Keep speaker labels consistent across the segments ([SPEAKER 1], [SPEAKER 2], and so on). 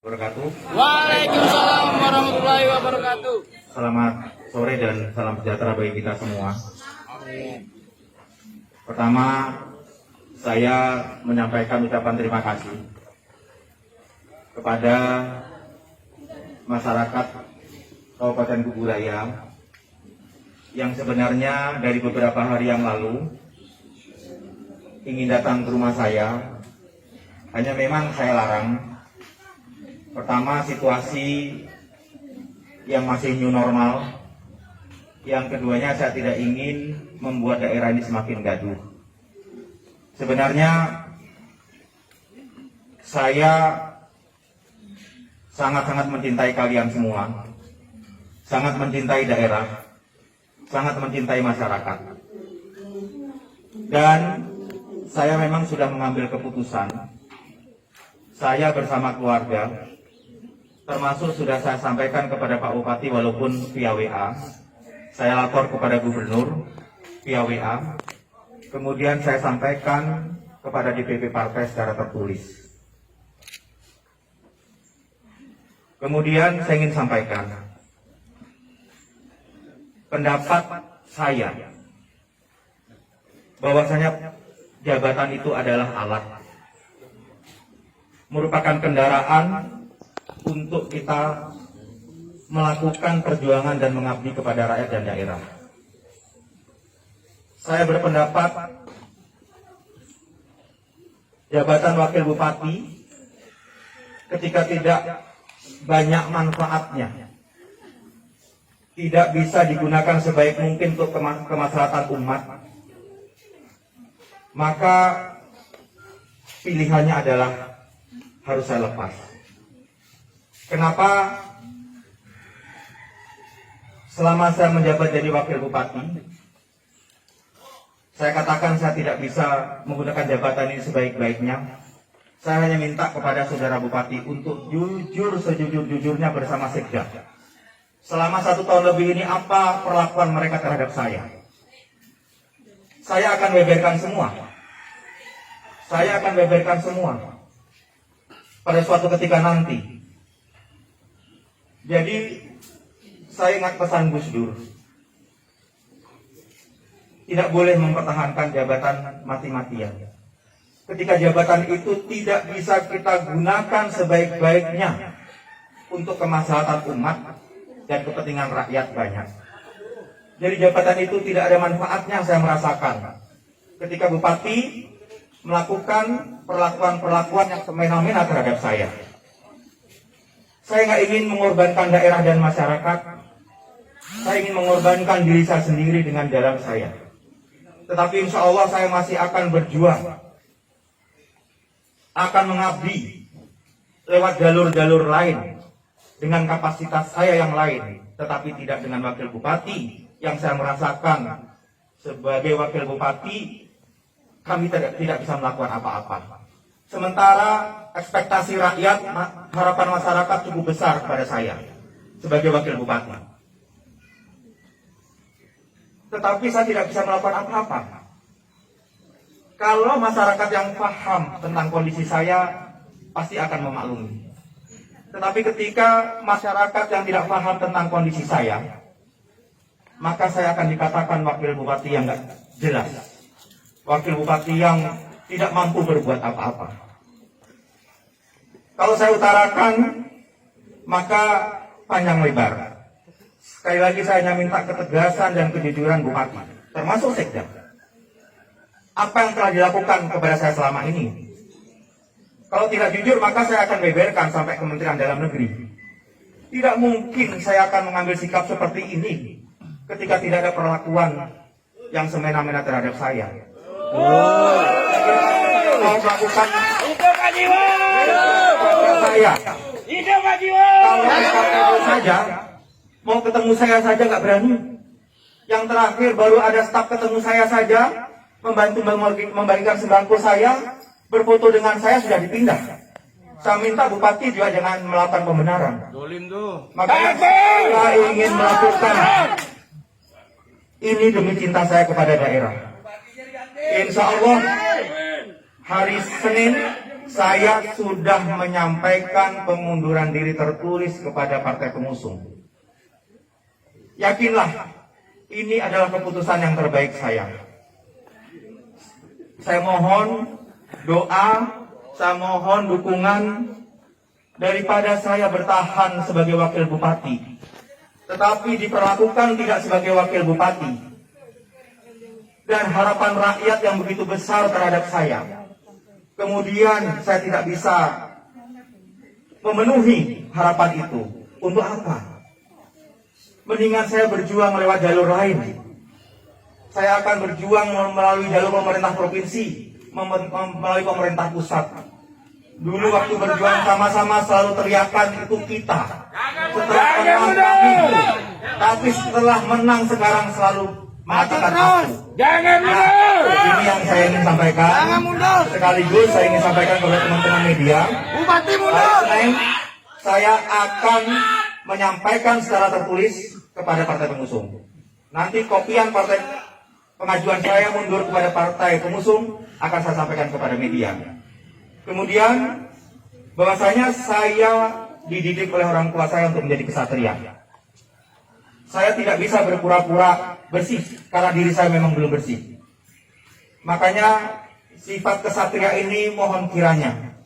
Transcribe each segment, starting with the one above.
[SPEAKER 1] Wabarakatuh.
[SPEAKER 2] Waalaikumsalam warahmatullahi wabarakatuh.
[SPEAKER 1] Selamat sore dan salam sejahtera bagi kita semua. Pertama, saya menyampaikan ucapan terima kasih kepada masyarakat Kabupaten Kuburaya yang sebenarnya dari beberapa hari yang lalu ingin datang ke rumah saya, hanya memang saya larang. Pertama, situasi yang masih new normal. Yang keduanya, saya tidak ingin membuat daerah ini semakin gaduh. Sebenarnya saya sangat-sangat mencintai kalian semua, sangat mencintai daerah, sangat mencintai masyarakat. Dan saya memang sudah mengambil keputusan. Saya bersama keluarga, termasuk sudah saya sampaikan kepada Pak Bupati walaupun via WA. Saya lapor kepada Gubernur via WA. Kemudian saya sampaikan kepada DPP Partai secara tertulis. Kemudian saya ingin sampaikan pendapat saya bahwasanya jabatan itu adalah alat, merupakan kendaraan untuk kita melakukan perjuangan dan mengabdi kepada rakyat dan daerah. Saya berpendapat jabatan wakil bupati ketika tidak banyak manfaatnya, tidak bisa digunakan sebaik mungkin untuk kemaslahatan umat, maka pilihannya adalah harus saya lepas. Kenapa? Selama saya menjabat jadi wakil bupati, saya katakan saya tidak bisa menggunakan jabatan ini sebaik-baiknya. Saya hanya minta kepada saudara bupati untuk jujur sejujur-jujurnya bersama Sekda. Selama 1 tahun lebih ini apa perlakuan mereka terhadap saya? Saya akan beberkan semua. Saya akan beberkan semua pada suatu ketika nanti. Jadi saya ingat pesan Gus Dur, tidak boleh mempertahankan jabatan mati-matian. Ketika jabatan itu tidak bisa kita gunakan sebaik-baiknya untuk kemaslahatan umat dan kepentingan rakyat banyak. Jadi jabatan itu tidak ada manfaatnya, saya merasakan ketika bupati melakukan perlakuan-perlakuan yang semena-mena terhadap saya. Saya nggak ingin mengorbankan daerah dan masyarakat. Saya ingin mengorbankan diri saya sendiri dengan jalan saya. Tetapi insya Allah saya masih akan berjuang, akan mengabdi lewat jalur-jalur lain dengan kapasitas saya yang lain, tetapi tidak dengan wakil bupati yang saya merasakan sebagai wakil bupati kami tidak bisa melakukan apa-apa. Sementara ekspektasi rakyat, harapan masyarakat cukup besar kepada saya sebagai wakil bupati. Tetapi saya tidak bisa melakukan apa-apa. Kalau masyarakat yang paham tentang kondisi saya, pasti akan memaklumi. Tetapi ketika masyarakat yang tidak paham tentang kondisi saya, maka saya akan dikatakan wakil bupati yang nggak jelas. Wakil bupati yang tidak mampu berbuat apa-apa. Kalau saya utarakan, maka panjang lebar. Sekali lagi saya hanya minta ketegasan dan kejujuran bupati, termasuk Sekda. Apa yang telah dilakukan kepada saya selama ini? Kalau tidak jujur, maka saya akan beberkan sampai Kementerian Dalam Negeri. Tidak mungkin saya akan mengambil sikap seperti ini ketika tidak ada perlakuan yang semena-mena terhadap saya. Mau melakukan saya. Kalau saja mau ketemu saya saja nggak berani. Yang terakhir baru ada staf ketemu saya saja, membantu membagikan sembako saya, berfoto dengan saya sudah dipindah. Saya minta bupati juga jangan melakukan pembenaran. Makanya saya ingin melakukan ini demi cinta saya kepada daerah. Insya Allah hari Senin saya sudah menyampaikan pengunduran diri tertulis kepada partai pengusung. Yakinlah, ini adalah keputusan yang terbaik saya. Saya mohon doa, saya mohon dukungan daripada saya bertahan sebagai wakil bupati, tetapi diperlakukan tidak sebagai wakil bupati. Dan harapan rakyat yang begitu besar terhadap saya. Kemudian saya tidak bisa memenuhi harapan itu. Untuk apa? Mendingan saya berjuang lewat jalur lain. Saya akan berjuang melalui jalur pemerintah provinsi, melalui pemerintah pusat. Dulu waktu berjuang sama-sama selalu teriakan itu kita. Setelah menang kami. Tapi setelah menang sekarang selalu mengatakan aku.
[SPEAKER 2] Jangan mundur.
[SPEAKER 1] Ini yang saya ingin sampaikan.
[SPEAKER 2] Jangan mundur.
[SPEAKER 1] Sekaligus saya ingin sampaikan kepada teman-teman media.
[SPEAKER 2] Bupati
[SPEAKER 1] Hari
[SPEAKER 2] mundur.
[SPEAKER 1] Senin saya akan menyampaikan secara tertulis kepada partai pengusung. Nanti kopian partai pengajuan saya mundur kepada partai pengusung akan saya sampaikan kepada media. Kemudian bahwasanya saya dididik oleh orang tua saya untuk menjadi kesatria. Saya tidak bisa berpura-pura bersih karena diri saya memang belum bersih. Makanya sifat kesatria ini mohon kiranya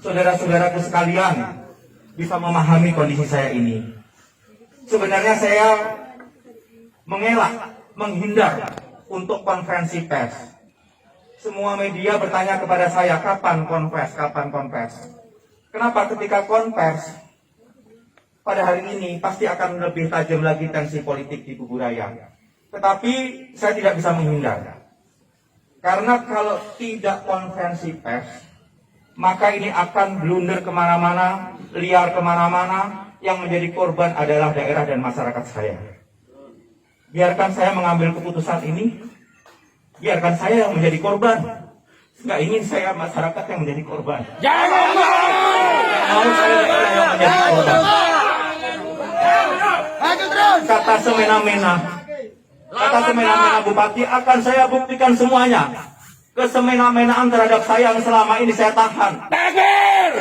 [SPEAKER 1] saudara-saudaraku sekalian bisa memahami kondisi saya ini. Sebenarnya saya mengelak, menghindar untuk konferensi pers. Semua media bertanya kepada saya, kapan konvers, kapan konvers. Kenapa ketika konvers pada hari ini pasti akan lebih tajam lagi tensi politik di kubu Raya. Tetapi saya tidak bisa menghindar. Karena kalau tidak konferensi pers, maka ini akan blunder kemana-mana, liar kemana-mana, yang menjadi korban adalah daerah dan masyarakat saya. Biarkan saya mengambil keputusan ini, biarkan saya yang menjadi korban. Nggak ingin saya masyarakat yang menjadi korban.
[SPEAKER 2] Jangan mundur.
[SPEAKER 1] Mau saya daerah yang menjadi korban. Kata semena-mena, bupati akan saya buktikan semuanya. Kesemena-menaan terhadap saya yang selama ini saya tahan.
[SPEAKER 2] Takbir.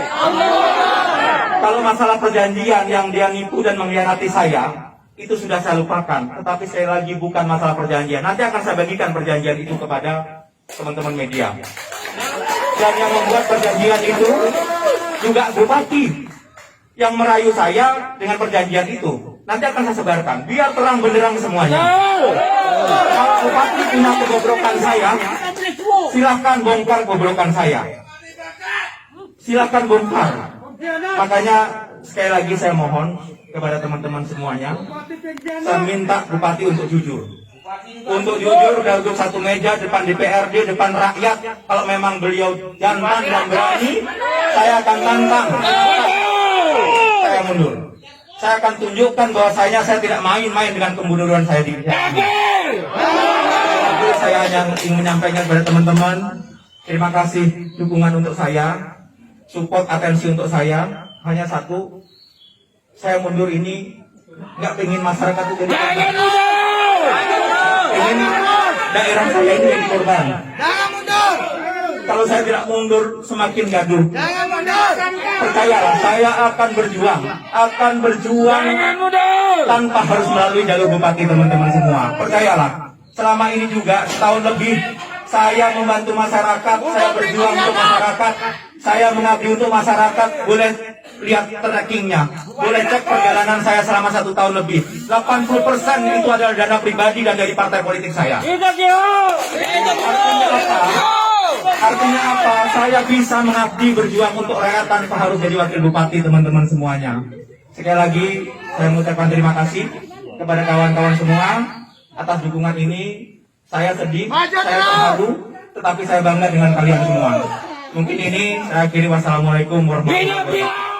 [SPEAKER 1] Kalau masalah perjanjian yang dia nipu dan mengkhianati saya, itu sudah saya lupakan. Tetapi sekali lagi bukan masalah perjanjian. Nanti akan saya bagikan perjanjian itu kepada teman-teman media. Dan yang membuat perjanjian itu juga bupati yang merayu saya dengan perjanjian itu. Nanti akan saya sebarkan, biar terang benderang semuanya. Kalau bupati punya kebobrokan saya, silahkan bongkar kebobrokan saya. Silahkan bongkar. Makanya sekali lagi saya mohon kepada teman-teman semuanya, saya minta bupati untuk jujur. Untuk jujur dan duduk satu meja depan DPRD, depan rakyat. Kalau memang beliau jantan dan berani, saya akan tantang. Saya mundur. Saya akan tunjukkan bahwasanya saya tidak main-main dengan kemunduran saya di sini. Tapi saya hanya ingin menyampaikan kepada teman-teman, terima kasih dukungan untuk saya, support atensi untuk saya. Hanya satu, saya mundur ini nggak pengen masyarakat itu jadi korban. Pengen daerah saya ini jadi korban.
[SPEAKER 2] Jangan mundur.
[SPEAKER 1] Kalau saya tidak mundur semakin gaduh.
[SPEAKER 2] Jangan mundur.
[SPEAKER 1] Percayalah, saya akan berjuang
[SPEAKER 2] Jangan mundur.
[SPEAKER 1] tanpa harus melalui jalur bupati teman-teman semua. Percayalah, selama ini juga setahun lebih saya membantu masyarakat, saya berjuang untuk masyarakat, saya mengabdi untuk masyarakat. Boleh lihat trackingnya, boleh cek perjalanan saya selama 1 tahun lebih. 80% itu adalah dana pribadi dan dari partai politik saya. Artinya apa? Saya bisa mengabdi berjuang untuk rakyat tanpa harus jadi wakil bupati teman-teman semuanya. Sekali lagi saya mengucapkan terima kasih kepada kawan-kawan semua atas dukungan ini. Saya sedih, saya terharu, tetapi saya bangga dengan kalian semua. Mungkin ini saya akhiri. Wassalamualaikum warahmatullahi wabarakatuh.